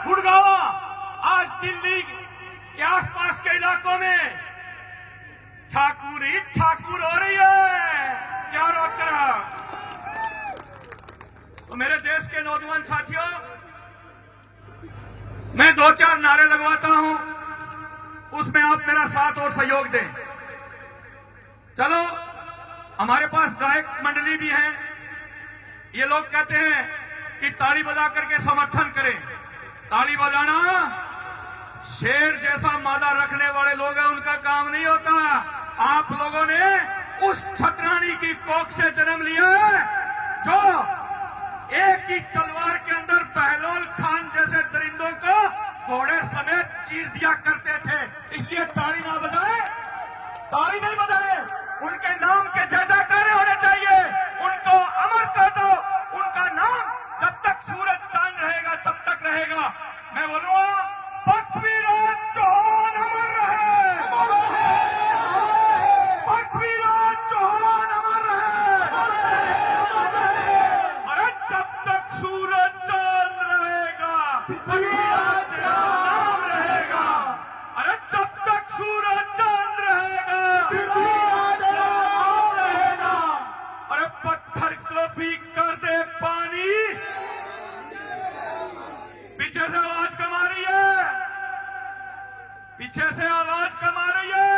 गुड़गावा, आज दिल्ली के आसपास के इलाकों में ठाकुर ही ठाकुर हो रही है चारों तरफ। तो मेरे देश के नौजवान साथियों, मैं 2-4 नारे लगवाता हूं, उसमें आप मेरा साथ और सहयोग दें। चलो, हमारे पास गायक मंडली भी है। ये लोग कहते हैं कि ताली बजा करके समर्थन करें। ताली बजाना शेर जैसा मादा रखने वाले लोग हैं, उनका काम नहीं होता। आप लोगों ने उस छतरानी की कोख से जन्म लिया है जो एक ही तलवार के अंदर बहलोल खान जैसे दरिंदों को घोड़े समेत चीर दिया करते थे। इसलिए ताली ना बजाए, ताली नहीं बजाए। उनके नाम के जयजयकार होने चाहिए। उनको अमर कर दो। उनका नाम जब तक सूरज चांद रहेगा तब तक रहेगा। मैं बोलूंगा, पृथ्वीराज चौहान अमर रहे, पृथ्वीराज चौहान अमर रहे। अरे जब तक सूरज चांद रहेगा पृथ्वीराज का नाम रहेगा। अरे जब तक सूरज चांद रहेगा पृथ्वीराज का नाम रहेगा। अरे पत्थर को भी कर दे पानी। पीछे से आवाज कम आ रही है, पीछे से आवाज कम आ रही है।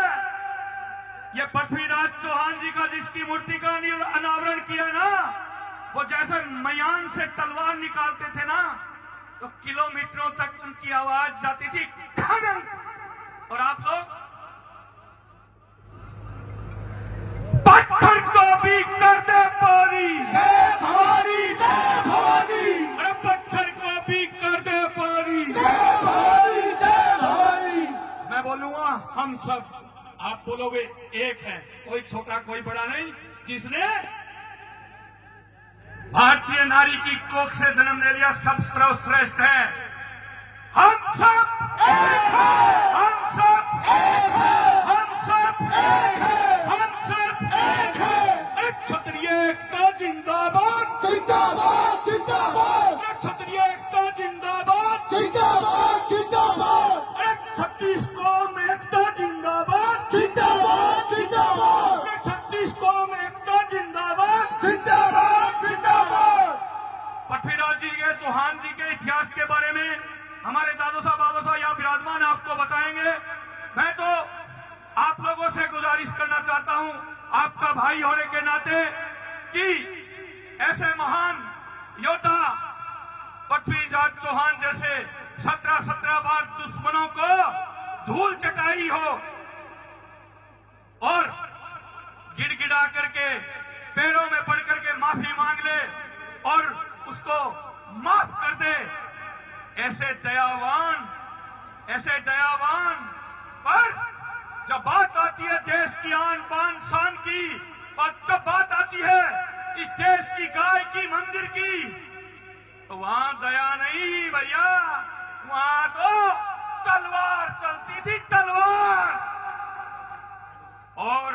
ये पृथ्वीराज चौहान जी का जिसकी मूर्ति का अनावरण किया ना, वो जैसे मयान से तलवार निकालते थे ना, तो किलोमीटरों तक उनकी आवाज जाती थी खनन। और आप लोग पत्थर को भी कर दे पानी। जय भवानी, जय भवानी। अरे पत्थर को भी कर दे पानी। जय भवानी, जय भवानी। मैं बोलूंगा, हम सब, आप बोलोगे एक है, कोई छोटा कोई बड़ा नहीं। जिसने भारतीय नारी की कोख से जन्म ले लिया, सब सर्वश्रेष्ठ है। हम सब एक है, हम सब एक है, हम सब एक है, हम सब एक है। एक क्षत्रिय एकता जिंदाबाद, जिंदाबाद, जिंदाबाद। एक क्षत्रिय एकता जिंदाबाद, जिंदाबाद, जिंदाबाद। एक 36 कौम एकता जिंदाबाद, जिंदाबाद, जिंदाबाद। एक 36 कौम एकता जिंदाबाद, जिंदाबाद, जिंदाबाद। पृथ्वीराज जी के, चौहान जी के इतिहास के बारे में हमारे दादू साहब बाबा साहब यहाँ विराजमान आपको बताएंगे। मैं तो आप लोगों से गुजारिश करना चाहता हूं, आपका भाई होने के नाते, कि ऐसे महान योद्धा पृथ्वीराज चौहान जैसे 17 बार दुश्मनों को धूल चटाई हो और गिड़गिड़ा करके पैरों में पड़ करके माफी मांग ले और उसको माफ कर दे। ऐसे दयावान पर जब बात आती है देश की आन बान शान की, और जब बात आती है इस देश की गाय की, मंदिर की, तो वहां दया नहीं भैया, वहां तो तलवार चलती थी, तलवार। और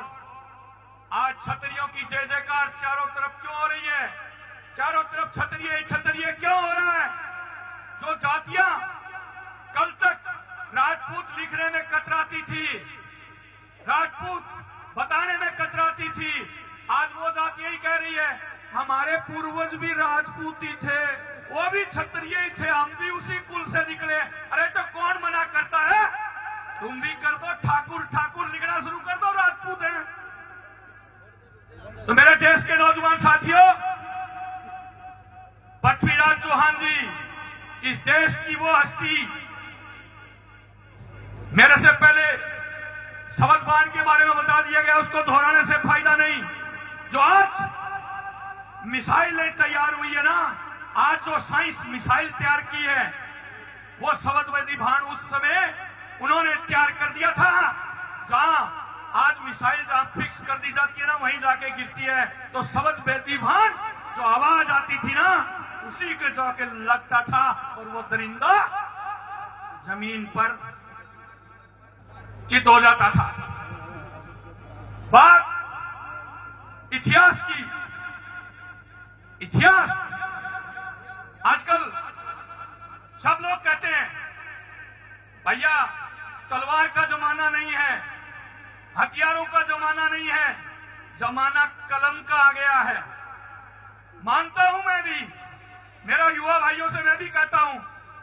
आज क्षत्रियों की जय जयकार चारों तरफ क्यों हो रही है? चारों तरफ क्षत्रिय क्षत्रिय क्यों हो रहा है? जो जातियां कल तक राजपूत लिखने में कतराती थी, राजपूत बताने में कतराती थी, आज वो जाति यही कह रही है हमारे पूर्वज भी राजपूत ही थे, वो भी क्षत्रिय ही थे, हम भी उसी कुल से निकले। अरे तो कौन मना करता है? तुम भी कर दो, ठाकुर ठाकुर लिखना शुरू कर दो, राजपूत हैं। तो मेरे देश के नौजवान साथियों, पृथ्वीराज चौहान जी इस देश की वो हस्ती, मेरे से पहले शबद बाण के बारे में बता दिया गया, उसको दोहराने से फायदा नहीं। जो आज मिसाइलें तैयार हुई है ना, आज जो साइंस मिसाइल तैयार की है, वो शबद वेदी भान उस समय उन्होंने तैयार कर दिया था। जहां आज मिसाइल जहां फिक्स कर दी जाती है ना, वहीं जाके गिरती है। तो शबद वेदी भान जो आवाज आती थी ना, उसी के जाके लगता था और वो दरिंदा जमीन पर चित हो जाता था। बात इतिहास की, इतिहास आजकल सब लोग कहते हैं भैया तलवार का जमाना नहीं है, हथियारों का जमाना नहीं है, जमाना कलम का आ गया है। मानता हूं मैं भी, मेरा युवा भाइयों से मैं भी कहता हूं,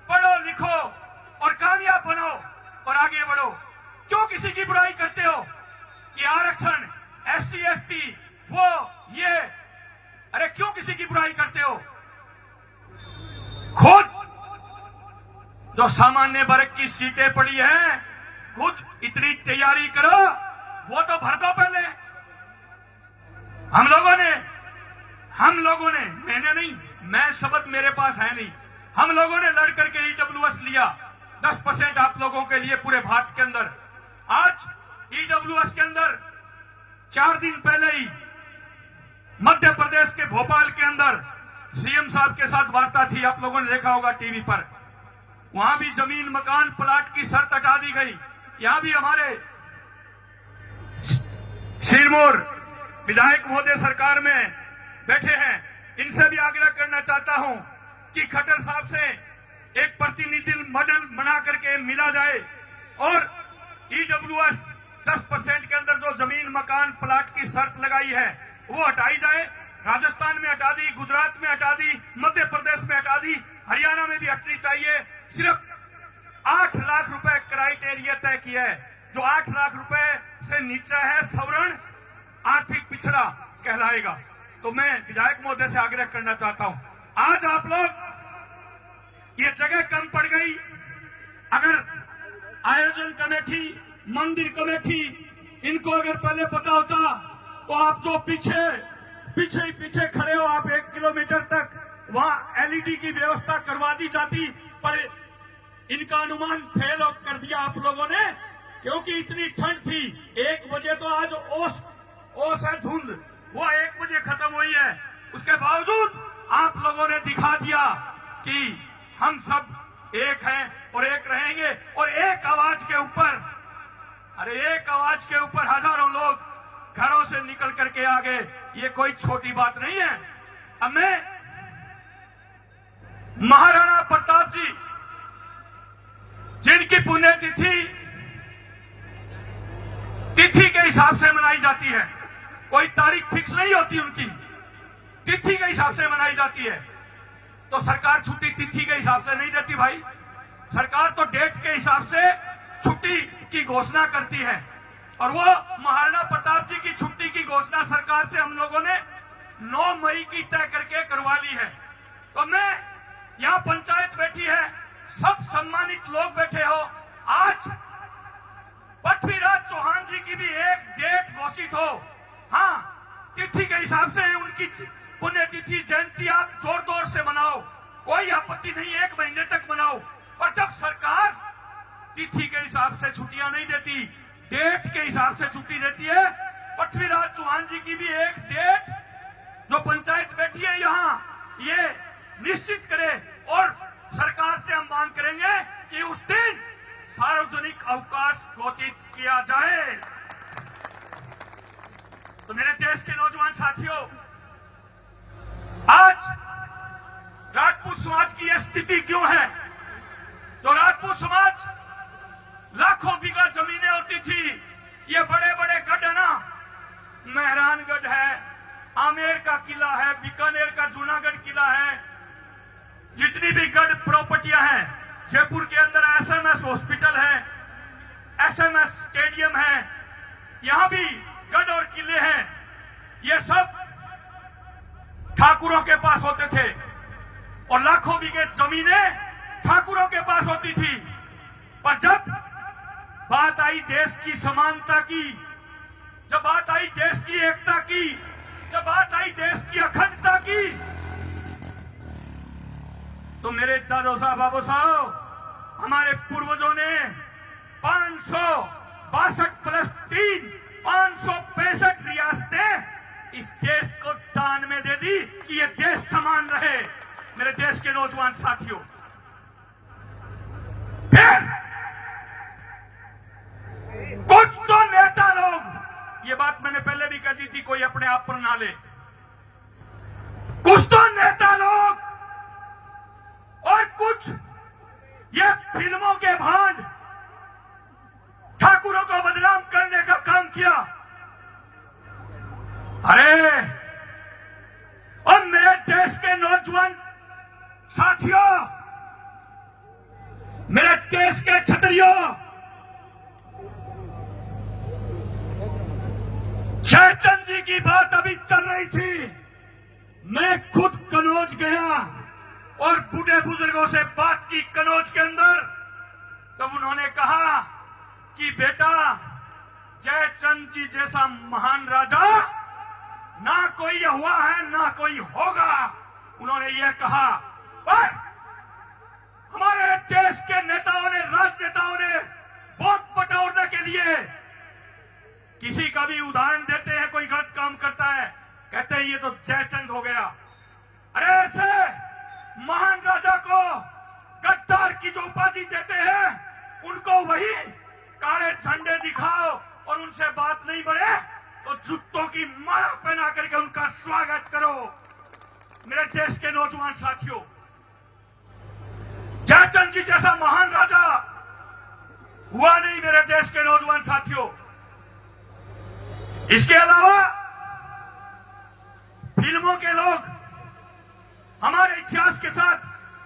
पढ़ो लिखो और कामयाब बनो और आगे बढ़ो। क्यों किसी की बुराई करते हो कि आरक्षण, SC ST, वो ये, अरे क्यों किसी की बुराई करते हो? खुद जो सामान्य वर्ग की सीटें पड़ी हैं, खुद इतनी तैयारी करो, वो तो भर दो पहले। हम लोगों ने, मैंने नहीं, मैं शब्द मेरे पास है नहीं, हम लोगों ने लड़ करके EWS लिया 10% आप लोगों के लिए पूरे भारत के अंदर। आज EWS के अंदर 4 दिन पहले ही मध्य प्रदेश के भोपाल के अंदर CM साहब के साथ वार्ता थी, आप लोगों ने देखा होगा टीवी पर। वहां भी जमीन मकान प्लाट की शर्त हटा दी गई। यहां भी हमारे सिरमौर विधायक महोदय सरकार में बैठे हैं, इनसे भी आग्रह करना चाहता हूं कि खट्टर साहब से एक प्रतिनिधि मंडल बना करके मिला जाए और EWS 10% के अंदर जो जमीन मकान प्लाट की शर्त लगाई है वो हटाई जाए। राजस्थान में हटा दी, गुजरात में हटा दी, मध्य प्रदेश में हटा दी, हरियाणा में भी हटनी चाहिए। सिर्फ 8 लाख रुपए क्राइटेरिया तय किया है, जो 8 लाख रुपए से नीचे है सवर्ण आर्थिक पिछड़ा कहलाएगा। तो मैं विधायक महोदय से आग्रह करना चाहता हूं, आज आप लोग ये जगह कम पड़ गई, अगर आयोजन कमेटी, मंदिर कमेटी, इनको अगर पहले पता होता तो आप जो पीछे खड़े हो, आप 1 किलोमीटर तक वहां LED की व्यवस्था करवा दी जाती, पर इनका अनुमान फेल कर दिया आप लोगों ने, क्योंकि इतनी ठंड थी। 1 बजे तो आज ओस है, धुंध, वो 1 बजे खत्म हुई है। उसके बावजूद आप लोगों ने दिखा दिया कि हम सब एक हैं और एक रहेंगे, और एक आवाज के ऊपर, अरे एक आवाज के ऊपर हजारों लोग घरों से निकल करके आ गए, ये कोई छोटी बात नहीं है। अब मैं महाराणा प्रताप जी, जिनकी पुण्यतिथि तिथि के हिसाब से मनाई जाती है, कोई तारीख फिक्स नहीं होती, उनकी तिथि के हिसाब से मनाई जाती है। तो सरकार छुट्टी तिथि के हिसाब से नहीं देती भाई, सरकार तो डेट के हिसाब से छुट्टी की घोषणा करती है, और वो महाराणा प्रताप जी की छुट्टी की घोषणा सरकार से हम लोगों ने 9 मई की तय करके करवा ली है। तो मैं, यहां पंचायत बैठी है, सब सम्मानित लोग बैठे हो, आज पृथ्वीराज चौहान जी की भी एक डेट घोषित हो। हाँ, तिथि के हिसाब से उनकी पुण्यतिथि जयंती आप जोर से मनाओ, कोई आपत्ति नहीं, 1 महीने तक मनाओ। और जब सरकार तिथि के हिसाब से छुट्टियां नहीं देती, डेट के हिसाब से छुट्टी देती है, पृथ्वीराज चौहान जी की भी एक डेट जो पंचायत बैठी है यहां, ये निश्चित करे, और सरकार से हम मांग करेंगे कि उस दिन सार्वजनिक अवकाश घोषित किया जाए। तो मेरे देश के नौजवान साथियों, आज राजपूत समाज की यह स्थिति क्यों है? तो राजपूत समाज, लाखों बीघा जमीनें होती थी, ये बड़े बड़े गढ़ है ना, मेहरानगढ़ है, आमेर का किला है, बीकानेर का जूनागढ़ किला है, जितनी भी गढ़ प्रॉपर्टियां हैं, जयपुर के अंदर SMS हॉस्पिटल है, SMS स्टेडियम है, यहां भी गढ़ और किले हैं, ये सब ठाकुरों के पास होते थे, और लाखों बीघे जमीनें ठाकुरों के पास होती थी। पर जब बात आई देश की समानता की, जब बात आई देश की एकता की, जब बात आई देश की अखंडता की, तो मेरे दादो साहब, बाबू साहब, हमारे पूर्वजों ने 562 प्लस 3 565 रियासतें इस देश को दान में दे दी कि ये देश समान रहे। मेरे देश के नौजवान साथियों, फिर कुछ तो नेता लोग, ये बात मैंने पहले भी कह दी थी, कोई अपने आप पर ना ले, कुछ तो नेता लोग और कुछ फिल्मों के भांड ठाकुरों को बदनाम करने का काम किया। अरे और मेरे देश के नौजवान साथियों, मेरे देश के क्षत्रियों, जयचंद जी की बात अभी चल रही थी। मैं खुद कनौज गया और बूढ़े बुजुर्गों से बात की कनौज के अंदर। तब उन्होंने कहा कि बेटा, जयचंद जी जैसा महान राजा ना कोई हुआ है ना कोई होगा। उन्होंने यह कहा। पर हमारे देश के नेताओं ने, राजनेताओं ने वोट बटोरने के लिए किसी का भी उदाहरण देते हैं, कोई गलत काम करता है, कहते हैं ये तो जयचंद हो गया। अरे ऐसे महान राजा को गद्दार की जो उपाधि देते हैं, उनको वही काले झंडे दिखाओ और उनसे बात नहीं बढ़े तो जूतों की माला पहना करके उनका स्वागत करो। मेरे देश के नौजवान साथियों, जयचंद जी जैसा महान राजा हुआ नहीं मेरे देश के नौजवान साथियों। इसके अलावा फिल्मों के लोग हमारे इतिहास के साथ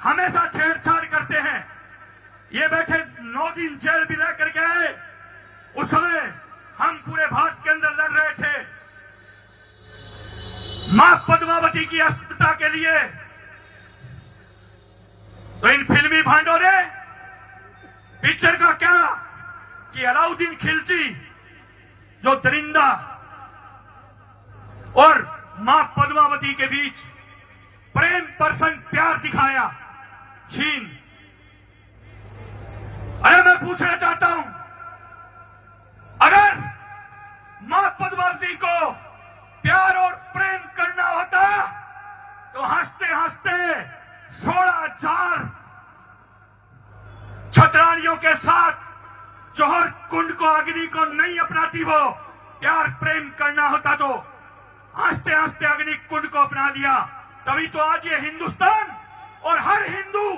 हमेशा छेड़छाड़ करते हैं। ये बैठे 9 दिन जेल भी रह करके आए, उस समय हम पूरे भारत के अंदर लड़ रहे थे मां पद्मावती की अस्मिता के लिए। तो इन फिल्मी भांडों ने पिक्चर का क्या कि अलाउद्दीन खिलजी जो दरिंदा और मां पद्मावती के बीच प्रेम प्रसंग प्यार दिखाया छीन। अरे मैं पूछना चाहता हूं, अगर मां पद्मावती को प्यार और प्रेम करना होता तो हंसते हंसते 16,000 छतरानियों के साथ जौहर कुंड को, अग्नि को नहीं अपनाती। वो प्यार प्रेम करना होता तो हंसते हंसते अग्नि कुंड को अपना लिया। तभी तो आज ये हिंदुस्तान और हर हिंदू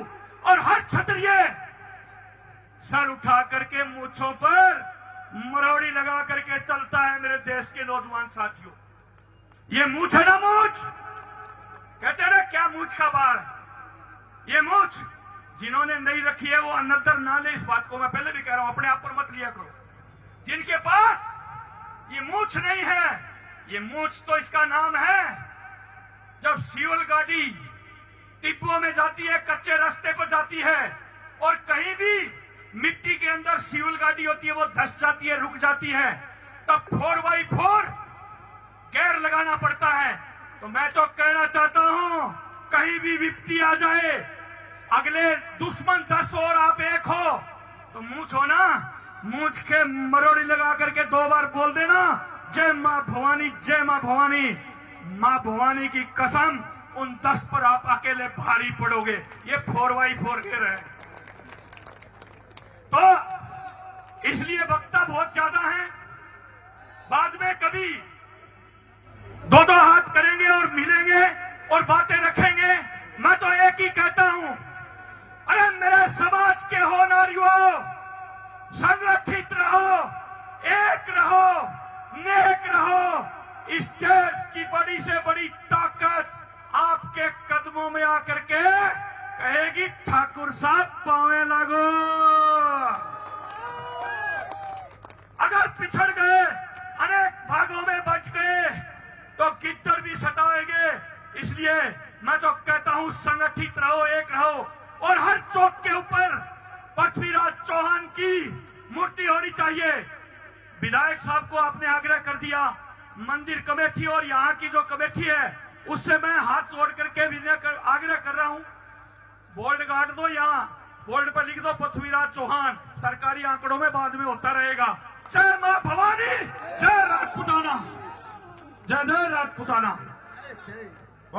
और हर क्षत्रिय सर उठा करके मूंछों पर मरोड़ी लगा करके चलता है। मेरे देश के नौजवान साथियों, ये मूंछ है ना मूंछ, कहते ना क्या मूंछ का बार। ये मूंछ जिन्होंने नहीं रखी है वो अन्नतर ना ले। इस बात को मैं पहले भी कह रहा हूं, अपने आप पर मत लिया करो। जिनके पास ये मूंछ नहीं है, ये मूंछ तो इसका नाम है जब फ्यूल गाड़ी डिब्बों में जाती है, कच्चे रास्ते पर जाती है और कहीं भी मिट्टी के अंदर फ्यूल गाड़ी होती है, वो धंस जाती है, रुक जाती है, तब 4x4 गेयर लगाना पड़ता है। तो मैं तो कहना चाहता हूं, कहीं भी विपत्ति आ जाए, अगले दुश्मन 10 और आप एक हो तो मूंछ हो ना, मूंछ के मरोड़ी लगा करके 2 बार बोल देना, जय मां भवानी, जय मां भवानी। मां भवानी की कसम, उन 10 पर आप अकेले भारी पड़ोगे। ये 4x4 गेयर है। तो इसलिए वक्ता बहुत ज्यादा है, बाद में कभी 2-2 हाथ करेंगे और मिलेंगे और बातें रखेंगे। मैं तो एक ही कहता हूं, अरे मेरे समाज के हो नारियों, संगठित रहो, एक रहो, नेक रहो। इस देश की बड़ी से बड़ी ताकत आपके कदमों में आकर के कहेगी, ठाकुर साहब पावे लागो। अगर पिछड़ गए, अनेक भागों में बच गए तो गिद्दर भी सताएंगे। इसलिए मैं तो कहता हूं, संगठित रहो, एक रहो। और हर चौक के ऊपर पृथ्वीराज चौहान की मूर्ति होनी चाहिए। विधायक साहब को आपने आग्रह कर दिया, मंदिर कमेटी और यहाँ की जो कमेटी है उससे मैं हाथ जोड़ करके आग्रह कर रहा हूं, बोर्ड गाड़ दो, यहाँ बोर्ड पर लिख दो पृथ्वीराज चौहान। सरकारी आंकड़ों में बाद में होता रहेगा। जय मां भवानी, जय राजपुताना, जय जय राजपुताना।